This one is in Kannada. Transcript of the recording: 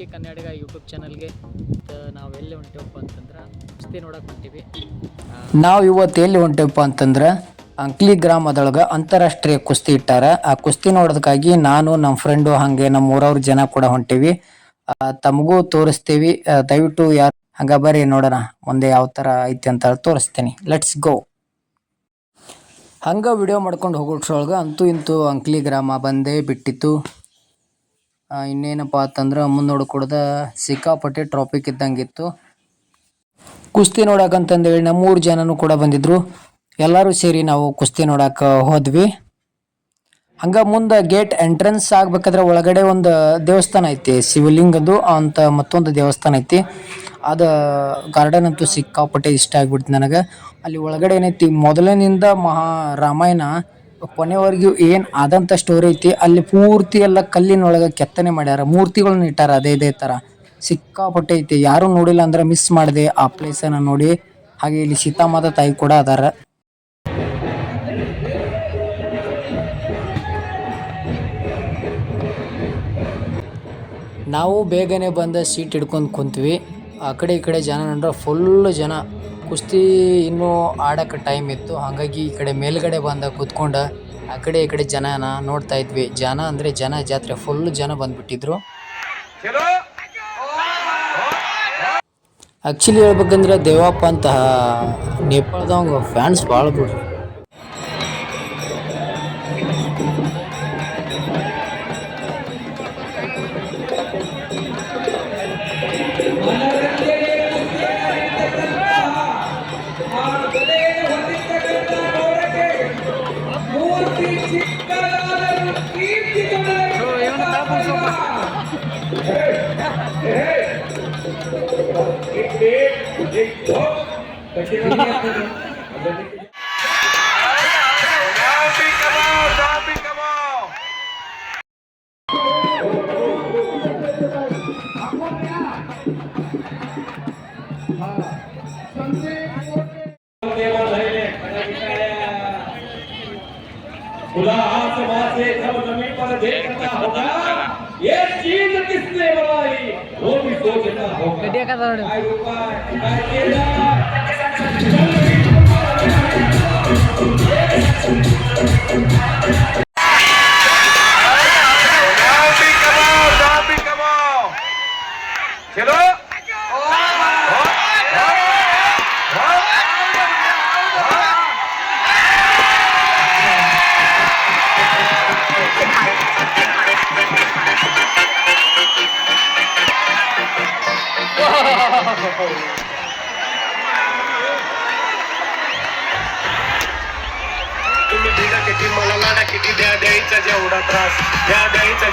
ಅಂಕ್ಲಿ ಕನ್ನಡಿಗ ಯೂಟ್ಯೂಬ್ ಚಾನಲ್ಗೆ ನಾವೆಲ್ಲಿ ಹೊಂಟೇವಪ್ಪ ಅಂತಂದ್ರೆ ಕುಸ್ತಿ ನೋಡಕ್ಕೆ ಹೊಂಟೀವಿ. ನಾವು ಇವತ್ತು ಎಲ್ಲಿ ಹೊಂಟೇವಪ್ಪ ಅಂತಂದ್ರೆ ಅಂಕ್ಲಿ ಗ್ರಾಮದೊಳಗೆ ಅಂತಾರಾಷ್ಟ್ರೀಯ ಕುಸ್ತಿ ಇಟ್ಟಾರ. ಆ ಕುಸ್ತಿ ನೋಡೋದಕ್ಕಾಗಿ ನಾನು ನಮ್ಮ ಫ್ರೆಂಡು ಹಾಗೆ ನಮ್ಮ ಊರವ್ರ ಜನ ಕೂಡ ಹೊಂಟೀವಿ. ತಮಗೂ ತೋರಿಸ್ತೀವಿ. ದಯವಿಟ್ಟು ಯಾರು ಹಂಗ ಬರ್ರಿ ನೋಡೋಣ ಮುಂದೆ ಯಾವ ಥರ ಐತಿ ಅಂತ ತೋರಿಸ್ತೀನಿ. Let's go. ಹಂಗೆ ವಿಡಿಯೋ ಮಾಡ್ಕೊಂಡು ಹೋಗೋಷ್ರೊಳಗೆ ಅಂತೂ ಇಂತೂ ಅಂಕ್ಲಿ ಗ್ರಾಮ ಬಂದೇ ಬಿಟ್ಟಿತ್ತು. ಇನ್ನೇನಪ್ಪ ಅಂತಂದ್ರೆ ಮುಂದೆ ನೋಡ್ಕೊಡ್ದ ಸಿಕ್ಕಾಪಟ್ಟೆ ಟ್ರಾಫಿಕ್ ಇದ್ದಂಗಿತ್ತು. ಕುಸ್ತಿ ನೋಡಕ್ಕಂತಂದೇಳಿ ನಮ್ಮೂರು ಜನನೂ ಕೂಡ ಬಂದಿದ್ರು. ಎಲ್ಲರೂ ಸೇರಿ ನಾವು ಕುಸ್ತಿ ನೋಡಕ್ಕೆ ಹೋದ್ವಿ. ಹಂಗೆ ಮುಂದೆ ಗೇಟ್ ಎಂಟ್ರೆನ್ಸ್ ಆಗ್ಬೇಕಾದ್ರೆ ಒಳಗಡೆ ಒಂದು ದೇವಸ್ಥಾನ ಐತಿ, ಶಿವಲಿಂಗದ್ದು ಅಂತ ಮತ್ತೊಂದು ದೇವಸ್ಥಾನ ಐತಿ. ಅದು ಗಾರ್ಡನ್ ಅಂತೂ ಸಿಕ್ಕಾಪಟ್ಟೆ ಇಷ್ಟ ಆಗ್ಬಿಡ್ತು ನನಗೆ. ಅಲ್ಲಿ ಒಳಗಡೆ ಏನೈತಿ, ಮೊದಲಿನಿಂದ ರಾಮಾಯಣ ಕೊನೆವರೆಗೂ ಏನು ಆದಂಥ ಸ್ಟೋರಿ ಐತಿ. ಅಲ್ಲಿ ಪೂರ್ತಿ ಎಲ್ಲ ಕಲ್ಲಿನೊಳಗೆ ಕೆತ್ತನೆ ಮಾಡ್ಯಾರ, ಮೂರ್ತಿಗಳನ್ನ ಇಟ್ಟಾರ ಅದೇ ಥರ ಸಿಕ್ಕಾಪಟ್ಟೆ ಐತಿ. ಯಾರೂ ನೋಡಿಲ್ಲ ಅಂದ್ರೆ ಮಿಸ್ ಮಾಡಿದೆ ಆ ಪ್ಲೇಸನ್ನು ನೋಡಿ. ಹಾಗೆ ಇಲ್ಲಿ ಸೀತಾಮಾತಾ ತಾಯಿ ಕೂಡ ಅದಾರ. ನಾವು ಬೇಗನೆ ಬಂದ ಸೀಟ್ ಹಿಡ್ಕೊಂಡು ಕುಂತ್ವಿ. ಆ ಕಡೆ ಈ ಕಡೆ ಜನ ನೋಡ್ರೆ ಫುಲ್ಲು ಜನ. ಕುಸ್ತಿ ಇನ್ನೂ ಆಡೋಕ್ಕೆ ಟೈಮ್ ಇತ್ತು, ಹಾಗಾಗಿ ಈ ಕಡೆ ಮೇಲ್ಗಡೆ ಬಂದ ಕೂತ್ಕೊಂಡು ಆ ಕಡೆ ಈ ಕಡೆ ಜನನ ನೋಡ್ತಾ ಇದ್ವಿ. ಜನ ಅಂದರೆ ಜನ ಜಾತ್ರೆ, ಫುಲ್ಲು ಜನ ಬಂದ್ಬಿಟ್ಟಿದ್ರು. ಆ್ಯಕ್ಚುಲಿ ಹೇಳ್ಬೇಕಂದ್ರೆ ದೇವಪ್ಪ ಅಂತ ನೇಪಾಳದವಂಗ ಫ್ಯಾನ್ಸ್ ಭಾಳ ಬಿಡ್ರಿ. खुदा आसमां से जब जमीन पर देखता होगा ये चीज किसने बनाई वो भी सोचता होगा। चलो तुम्ही बिना किती मला लाडा किती द्या द्यायचा जेवढा त्रास द्या द्यायचा